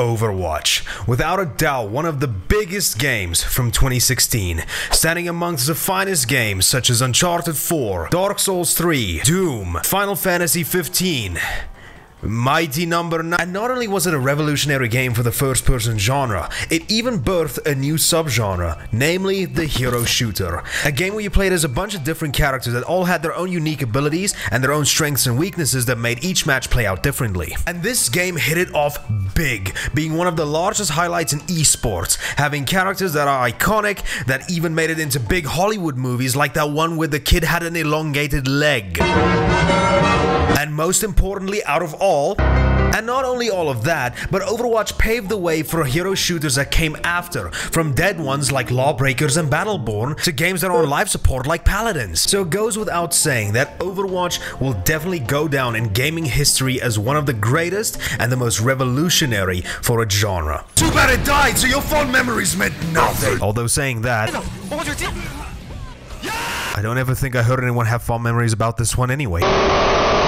Overwatch. Without a doubt, one of the biggest games from 2016, standing amongst the finest games such as Uncharted 4, Dark Souls 3, Doom, Final Fantasy 15, Mighty Number 9. And not only was it a revolutionary game for the first-person genre, it even birthed a new subgenre, namely the hero shooter. A game where you played as a bunch of different characters that all had their own unique abilities and their own strengths and weaknesses that made each match play out differently. And this game hit it off big, being one of the largest highlights in esports, having characters that are iconic, that even made it into big Hollywood movies like that one where the kid had an elongated leg. And most importantly, out of all, and not only all of that, but Overwatch paved the way for hero shooters that came after, from dead ones like Lawbreakers and Battleborn to games that are on life support like Paladins. So it goes without saying that Overwatch will definitely go down in gaming history as one of the greatest and the most revolutionary for a genre. Too bad it died, so your fond memories meant nothing. Although saying that, I don't ever think I heard anyone have fond memories about this one anyway.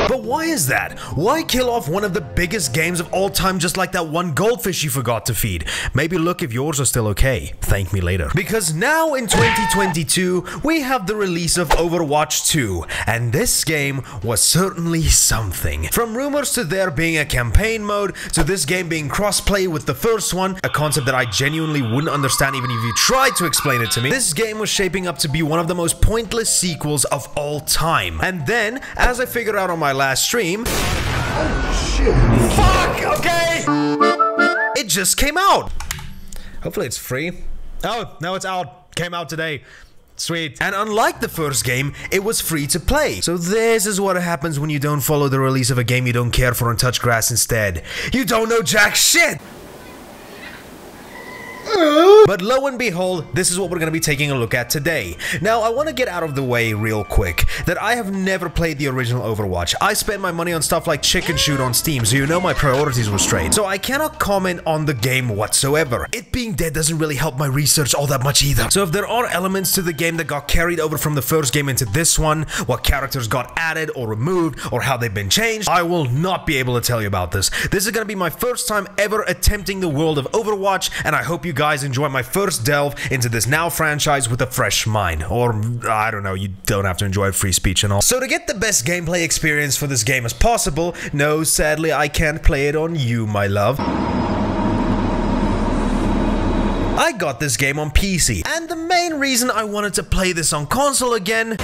But why is that? Why kill off one of the biggest games of all time just like that one goldfish you forgot to feed? Maybe look if yours are still okay. Thank me later. Because now in 2022, we have the release of Overwatch 2, and this game was certainly something. From rumors to there being a campaign mode, to this game being cross-play with the first one, a concept that I genuinely wouldn't understand even if you tried to explain it to me, this game was shaping up to be one of the most pointless sequels of all time. And then, as I figured out on my last stream, oh shit, fuck, okay, it just came out. Hopefully it's free. Oh, no, it's out. Came out today. Sweet. And unlike the first game, it was free to play. So this is what happens when you don't follow the release of a game you don't care for and touch grass instead. You don't know jack shit. But lo and behold, this is what we're going to be taking a look at today. Now, I want to get out of the way real quick that I have never played the original Overwatch. I spent my money on stuff like Chicken Shoot on Steam, so you know my priorities were straight. So I cannot comment on the game whatsoever. It being dead doesn't really help my research all that much either. So if there are elements to the game that got carried over from the first game into this one, what characters got added or removed, or how they've been changed, I will not be able to tell you about this. This is going to be my first time ever attempting the world of Overwatch, and I hope you guys enjoy my first delve into this now franchise with a fresh mind. Or, I don't know, you don't have to enjoy free speech and all. So to get the best gameplay experience for this game as possible, no, sadly, I can't play it on you, my love. I got this game on PC, and the main reason I wanted to play this on console again...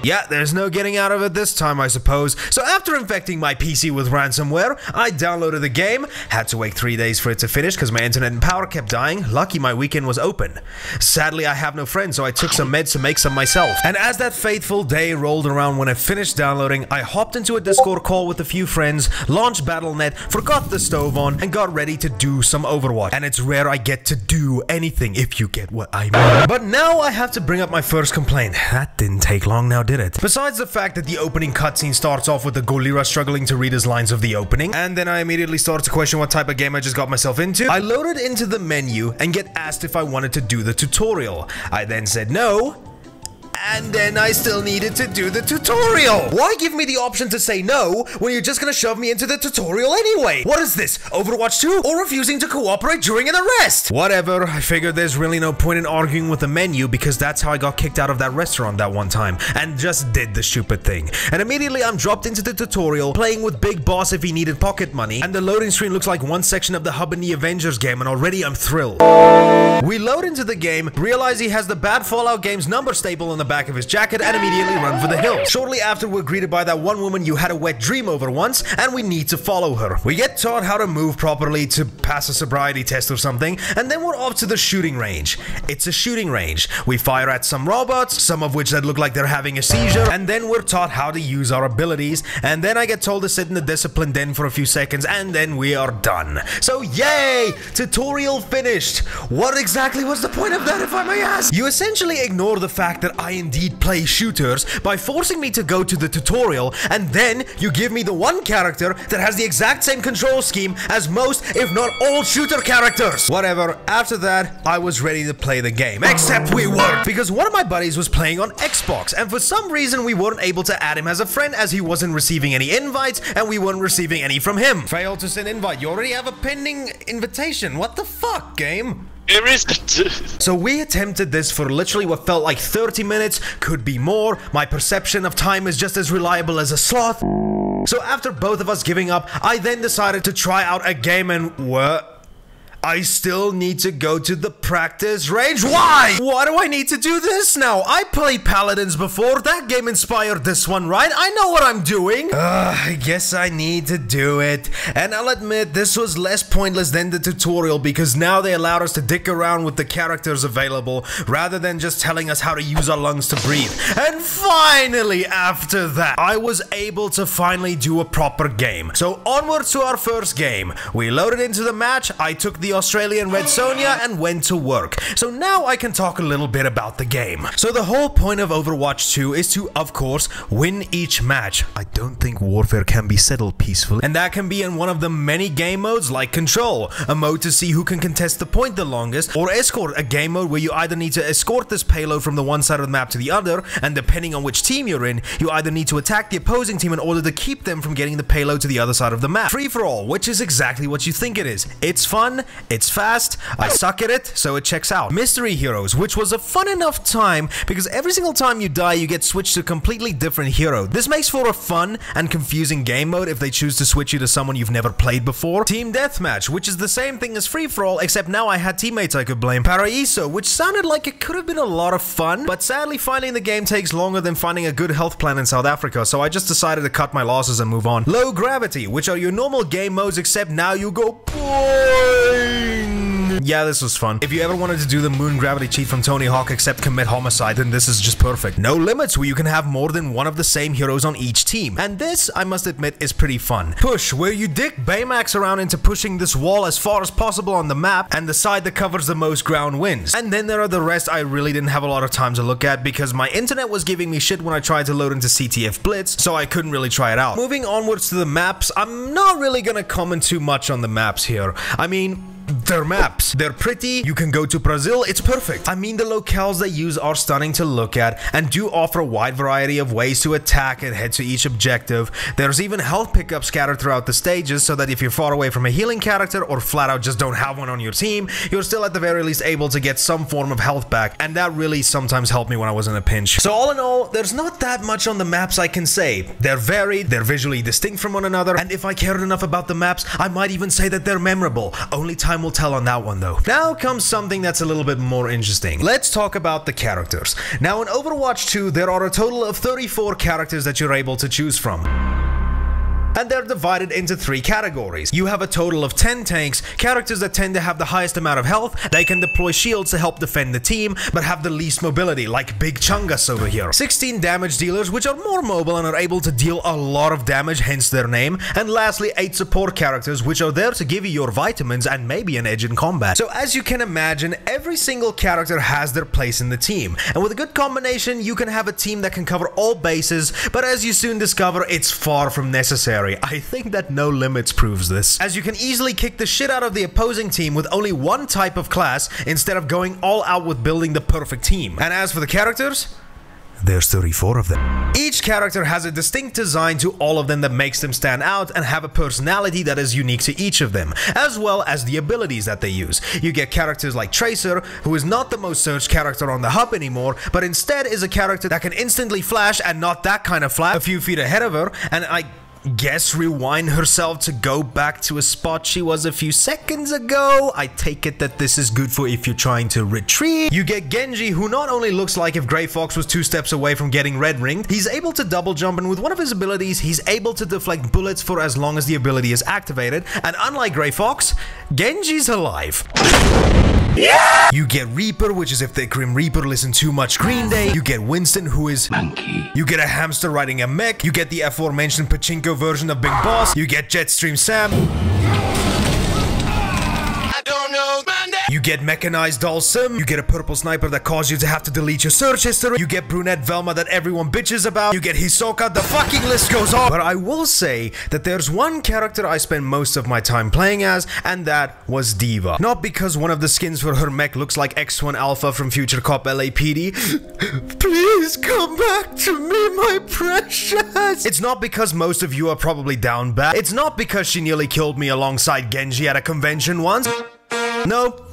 yeah, there's no getting out of it this time, I suppose. So after infecting my PC with ransomware, I downloaded the game, had to wait 3 days for it to finish because my internet and power kept dying. Lucky my weekend was open. Sadly, I have no friends, so I took some meds to make some myself. And as that fateful day rolled around when I finished downloading, I hopped into a Discord call with a few friends, launched Battle.net, forgot the stove on, and got ready to do some Overwatch. And it's rare I get to do anything, if you get what I mean. But now I have to bring up my first complaint. That didn't take long now, did it? Besides the fact that the opening cutscene starts off with the Golira struggling to read his lines of the opening, and then I immediately start to question what type of game I just got myself into, I loaded into the menu and get asked if I wanted to do the tutorial. I then said no, and then I still needed to do the tutorial. Why give me the option to say no when you're just gonna shove me into the tutorial anyway? What is this, Overwatch 2 or refusing to cooperate during an arrest? Whatever, I figured there's really no point in arguing with the menu because that's how I got kicked out of that restaurant that one time and just did the stupid thing. And immediately I'm dropped into the tutorial, playing with Big Boss if he needed pocket money, and the loading screen looks like one section of the Hub in the Avengers game, and already I'm thrilled. We load into the game, realize he has the bad Fallout Games number staple on the back of his jacket, and immediately run for the hills. Shortly after, we're greeted by that one woman you had a wet dream over once, and we need to follow her. We get taught how to move properly to pass a sobriety test or something, and then we're off to the shooting range. It's a shooting range. We fire at some robots, some of which that look like they're having a seizure, and then we're taught how to use our abilities, and then I get told to sit in the discipline den for a few seconds, and then we are done. So yay! Tutorial finished! What exactly was the point of that, if I may ask? You essentially ignore the fact that I I indeed play shooters by forcing me to go to the tutorial, and then you give me the one character that has the exact same control scheme as most, if not all, shooter characters. Whatever, after that, I was ready to play the game. Except we weren't, because one of my buddies was playing on Xbox, and for some reason we weren't able to add him as a friend as he wasn't receiving any invites, and we weren't receiving any from him. Failed to send invite. You already have a pending invitation. What the fuck, game? There is. So we attempted this for literally what felt like 30 minutes, could be more. My perception of time is just as reliable as a sloth. So after both of us giving up, I then decided to try out a game, and what? I still need to go to the practice range. Why? Why do I need to do this now? I played Paladins before. That game inspired this one, right? I know what I'm doing. I guess I need to do it. And I'll admit, this was less pointless than the tutorial because now they allowed us to dick around with the characters available rather than just telling us how to use our lungs to breathe. And finally, after that, I was able to finally do a proper game. So onwards to our first game. We loaded into the match. I took the Australian Red Sonja and went to work. So now I can talk a little bit about the game. So the whole point of Overwatch 2 is to, of course, win each match. I don't think warfare can be settled peacefully. And that can be in one of the many game modes like Control, a mode to see who can contest the point the longest, or Escort, a game mode where you either need to escort this payload from the one side of the map to the other, and depending on which team you're in, you either need to attack the opposing team in order to keep them from getting the payload to the other side of the map. Free for all, which is exactly what you think it is. It's fun, it's fast, I suck at it, so it checks out. Mystery Heroes, which was a fun enough time because every single time you die, you get switched to a completely different hero. This makes for a fun and confusing game mode if they choose to switch you to someone you've never played before. Team Deathmatch, which is the same thing as Free For All, except now I had teammates I could blame. Paraiso, which sounded like it could have been a lot of fun, but sadly finding the game takes longer than finding a good health plan in South Africa, so I just decided to cut my losses and move on. Low Gravity, which are your normal game modes, except now you go boing. Yeah, this was fun. If you ever wanted to do the moon gravity cheat from Tony Hawk except commit homicide, then this is just perfect. No limits, where you can have more than one of the same heroes on each team. And this, I must admit, is pretty fun. Push, where you dick Baymax around into pushing this wall as far as possible on the map, and the side that covers the most ground wins. And then there are the rest I really didn't have a lot of time to look at because my internet was giving me shit when I tried to load into CTF Blitz, so I couldn't really try it out. Moving onwards to the maps, I'm not really gonna comment too much on the maps here. I mean, they're maps. They're pretty. You can go to Brazil. It's perfect. I mean, the locales they use are stunning to look at and do offer a wide variety of ways to attack and head to each objective. There's even health pickups scattered throughout the stages so that if you're far away from a healing character or flat out just don't have one on your team, you're still at the very least able to get some form of health back, and that really sometimes helped me when I was in a pinch. So all in all, there's not that much on the maps I can say. They're varied, they're visually distinct from one another, and if I cared enough about the maps, I might even say that they're memorable. Only time will tell on that one though. Now comes something that's a little bit more interesting. Let's talk about the characters. Now in Overwatch 2, there are a total of 34 characters that you're able to choose from. And they're divided into 3 categories. You have a total of 10 tanks, characters that tend to have the highest amount of health. They can deploy shields to help defend the team, but have the least mobility, like Big Chungus over here. 16 damage dealers, which are more mobile and are able to deal a lot of damage, hence their name. And lastly, 8 support characters, which are there to give you your vitamins and maybe an edge in combat. So as you can imagine, every single character has their place in the team. And with a good combination, you can have a team that can cover all bases, but as you soon discover, it's far from necessary. I think that No Limits proves this, as you can easily kick the shit out of the opposing team with only one type of class instead of going all out with building the perfect team. And as for the characters, there's 34 of them. Each character has a distinct design to all of them that makes them stand out and have a personality that is unique to each of them, as well as the abilities that they use. You get characters like Tracer, who is not the most searched character on the hub anymore, but instead is a character that can instantly flash, and not that kind of flash, a few feet ahead of her, and I guess rewind herself to go back to a spot she was a few seconds ago. I take it that this is good for if you're trying to retreat. You get Genji, who not only looks like if Grey Fox was 2 steps away from getting red ringed, he's able to double jump, and with one of his abilities, he's able to deflect bullets for as long as the ability is activated, and unlike Grey Fox, Genji's alive. Yeah! You get Reaper, which is if the Grim Reaper listened too much Green Day. You get Winston, who is monkey. You get a hamster riding a mech. You get the aforementioned Pachinko version of Big Boss. You get Jetstream Sam. I don't know my name. You get mechanized doll sim, you get a purple sniper that causes you to have to delete your search history, you get brunette Velma that everyone bitches about, you get Hisoka, the fucking list goes on. But I will say that there's one character I spend most of my time playing as, and that was D.Va. Not because one of the skins for her mech looks like X1 Alpha from Future Cop LAPD. Please come back to me, my precious. It's not because most of you are probably down bad. It's not because she nearly killed me alongside Genji at a convention once. No.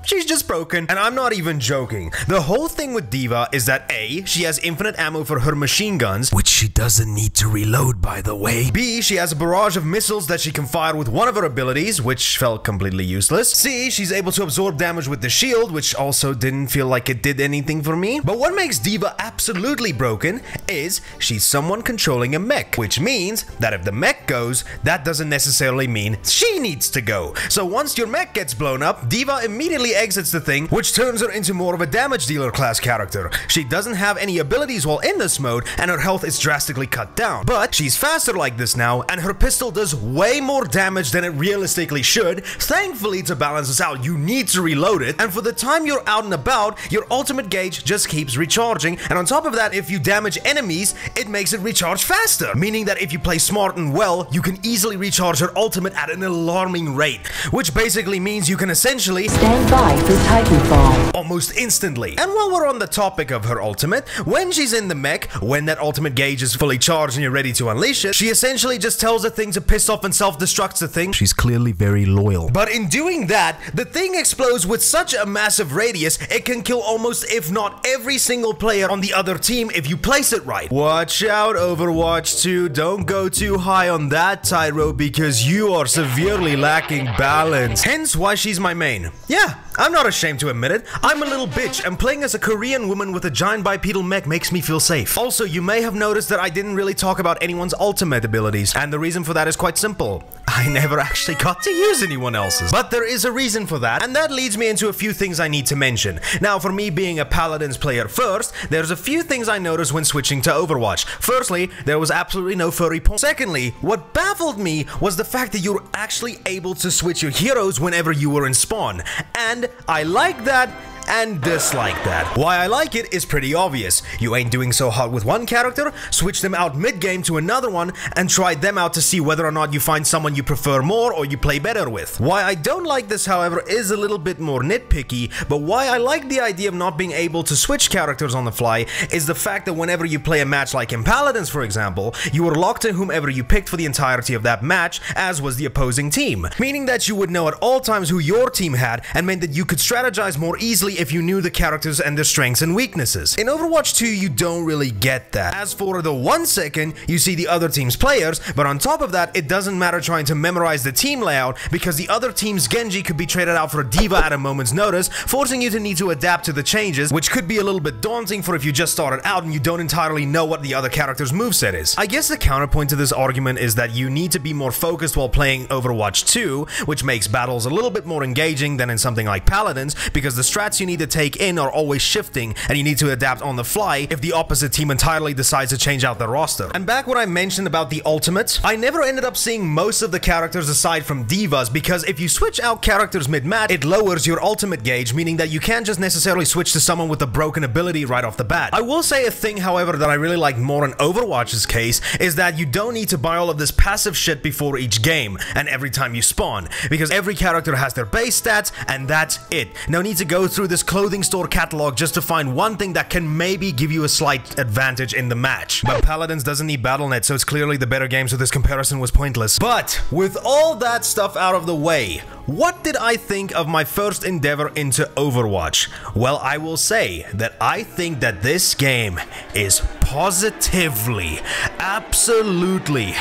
She's just broken. And I'm not even joking. The whole thing with D.Va is that A, she has infinite ammo for her machine guns, which she doesn't need to reload, by the way. B, she has a barrage of missiles that she can fire with one of her abilities, which felt completely useless. C, she's able to absorb damage with the shield, which also didn't feel like it did anything for me. But what makes D.Va absolutely broken is she's someone controlling a mech, which means that if the mech goes, that doesn't necessarily mean she needs to go. So once your mech gets blown up, D.Va immediately exits the thing, which turns her into more of a damage dealer class character. She doesn't have any abilities while in this mode, and her health is drastically cut down. But she's faster like this now, and her pistol does way more damage than it realistically should. Thankfully, to balance this out, you need to reload it, and for the time you're out and about, your ultimate gauge just keeps recharging, and on top of that, if you damage enemies, it makes it recharge faster, meaning that if you play smart and well, you can easily recharge her ultimate at an alarming rate, which basically means you can essentially stand by for Titanfall almost instantly. And while we're on the topic of her ultimate, when she's in the mech, when that ultimate gauge is fully charged and you're ready to unleash it, she essentially just tells the thing to piss off and self-destructs the thing. She's clearly very loyal. But in doing that, the thing explodes with such a massive radius, it can kill almost, if not every single player on the other team if you place it right. Watch out, Overwatch 2. Don't go too high on that tightrope because you are severely lacking balance. Hence why she's my main. Yeah, I'm not ashamed to admit it. I'm a little bitch, and playing as a Korean woman with a giant bipedal mech makes me feel safe. Also, you may have noticed that I didn't really talk about anyone's ultimate abilities, and the reason for that is quite simple. I never actually got to use anyone else's. But there is a reason for that, and that leads me into a few things I need to mention. Now, for me being a Paladins player first, there's a few things I noticed when switching to Overwatch. Firstly, there was absolutely no furry porn. Secondly, what baffled me was the fact that you're actually able to switch your heroes whenever you were in spawn. And I like that and dislike that. Why I like it is pretty obvious. You ain't doing so hot with one character, switch them out mid-game to another one, and try them out to see whether or not you find someone you prefer more or you play better with. Why I don't like this, however, is a little bit more nitpicky, but why I like the idea of not being able to switch characters on the fly is the fact that whenever you play a match like in Paladins, for example, you are locked to whomever you picked for the entirety of that match, as was the opposing team. Meaning that you would know at all times who your team had, and meant that you could strategize more easily if you knew the characters and their strengths and weaknesses. In Overwatch 2, you don't really get that. As for the 1 second, you see the other team's players, but on top of that, it doesn't matter trying to memorize the team layout because the other team's Genji could be traded out for a D.Va at a moment's notice, forcing you to need to adapt to the changes, which could be a little bit daunting for if you just started out and you don't entirely know what the other character's moveset is. I guess the counterpoint to this argument is that you need to be more focused while playing Overwatch 2, which makes battles a little bit more engaging than in something like Paladins, because the strats you need to take in are always shifting and you need to adapt on the fly if the opposite team entirely decides to change out their roster. And back what I mentioned about the ultimates, I never ended up seeing most of the characters aside from D.Va's, because if you switch out characters mid-match, it lowers your ultimate gauge, meaning that you can't just necessarily switch to someone with a broken ability right off the bat. I will say a thing, however, that I really like more in Overwatch's case is that you don't need to buy all of this passive shit before each game and every time you spawn, because every character has their base stats and that's it. No need to go through this clothing store catalog just to find one thing that can maybe give you a slight advantage in the match. But Paladins doesn't need Battle.net, so it's clearly the better game, so this comparison was pointless. But with all that stuff out of the way, what did I think of my first endeavor into Overwatch? Well, I will say that I think that this game is positively, absolutely,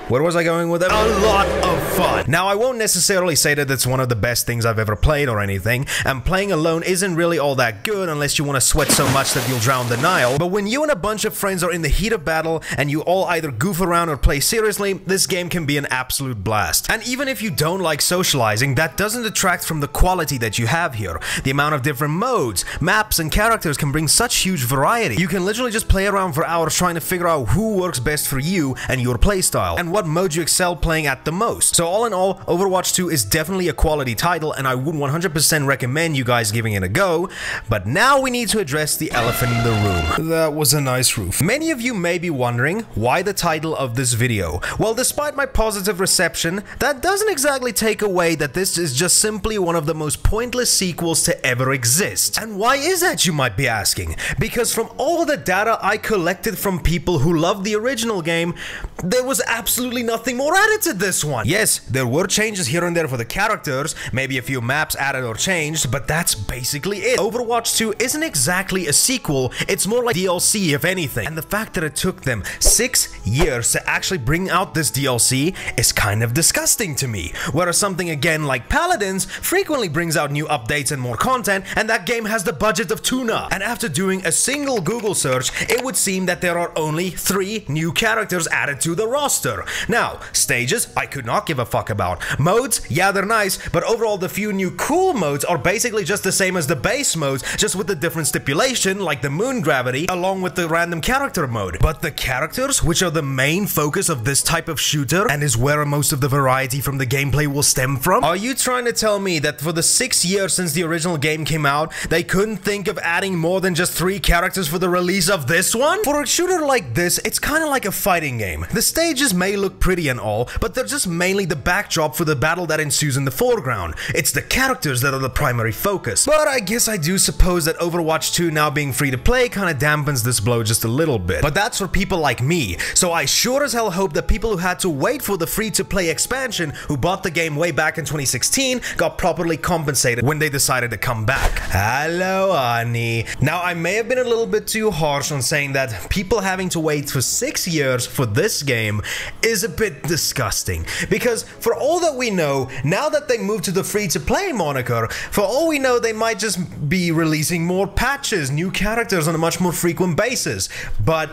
where was I going with it? A lot of fun. Now, I won't necessarily say that it's one of the best things I've ever played or anything, and playing alone isn't really all that good unless you want to sweat so much that you'll drown the Nile, but when you and a bunch of friends are in the heat of battle and you all either goof around or play seriously, this game can be an absolute blast. And even if you don't like socializing, that doesn't detract from the quality that you have here. The amount of different modes, maps, and characters can bring such huge variety. You can literally just play around for hours trying to figure out who works best for you and your playstyle. And what mode you excel playing at the most. So all in all, Overwatch 2 is definitely a quality title, and I would 100% recommend you guys giving it a go. But now we need to address the elephant in the room. That was a nice roof. Many of you may be wondering why the title of this video. Well, despite my positive reception, that doesn't exactly take away that this is just simply one of the most pointless sequels to ever exist. And why is that, you might be asking? Because from all the data I collected from people who loved the original game, there was absolutely nothing more added to this one. Yes, there were changes here and there for the characters, maybe a few maps added or changed, but that's basically it. Overwatch 2 isn't exactly a sequel, it's more like DLC if anything. And the fact that it took them 6 years to actually bring out this DLC is kind of disgusting to me. Whereas something again like Paladins frequently brings out new updates and more content, and that game has the budget of tuna. And after doing a single Google search, it would seem that there are only 3 new characters added to the roster. Now, stages, I could not give a fuck about. Modes, yeah, they're nice, but overall the few new cool modes are basically just the same as the base modes, just with a different stipulation, like the moon gravity, along with the random character mode. But the characters, which are the main focus of this type of shooter, and is where most of the variety from the gameplay will stem from? Are you trying to tell me that for the 6 years since the original game came out, they couldn't think of adding more than just 3 characters for the release of this one? For a shooter like this, it's kind of like a fighting game. The stages may look pretty and all, but they're just mainly the backdrop for the battle that ensues in the foreground. It's the characters that are the primary focus. But I guess I do suppose that Overwatch 2 now being free to play kind of dampens this blow just a little bit. But that's for people like me, so I sure as hell hope that people who had to wait for the free to play expansion, who bought the game way back in 2016, got properly compensated when they decided to come back. Hello, Ani. Now, I may have been a little bit too harsh on saying that people having to wait for 6 years for this game is a bit disgusting, because for all that we know, now that they moved to the free-to-play moniker, for all we know, they might just be releasing more patches, new characters on a much more frequent basis. But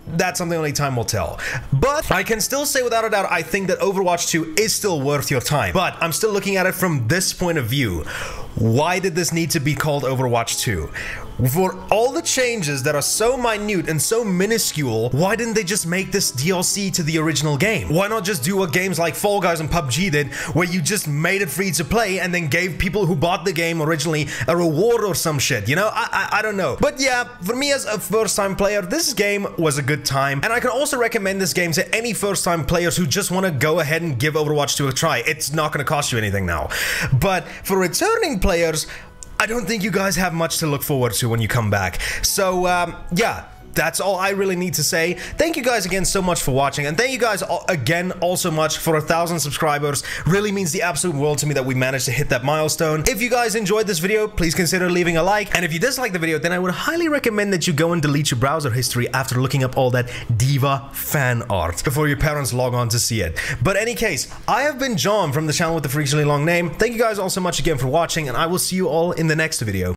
that's something only time will tell. But I can still say without a doubt, I think that Overwatch 2 is still worth your time. But I'm still looking at it from this point of view. Why did this need to be called Overwatch 2? For all the changes that are so minute and so minuscule, why didn't they just make this DLC to the original game? Why not just do what games like Fall Guys and PUBG did, where you just made it free to play and then gave people who bought the game originally a reward or some shit, you know? I don't know. But yeah, for me as a first-time player, this game was a good time, and I can also recommend this game to any first-time players who just want to go ahead and give Overwatch 2 a try. It's not going to cost you anything now. But for returning players, I don't think you guys have much to look forward to when you come back. So, yeah. That's all I really need to say. Thank you guys again so much for watching, and thank you guys again also much for 1,000 subscribers. Really means the absolute world to me that we managed to hit that milestone. If you guys enjoyed this video, please consider leaving a like, and if you dislike the video, then I would highly recommend that you go and delete your browser history after looking up all that D.Va fan art before your parents log on to see it. But any case, I have been John from the channel with the freakishly long name. Thank you guys all so much again for watching, and I will see you all in the next video.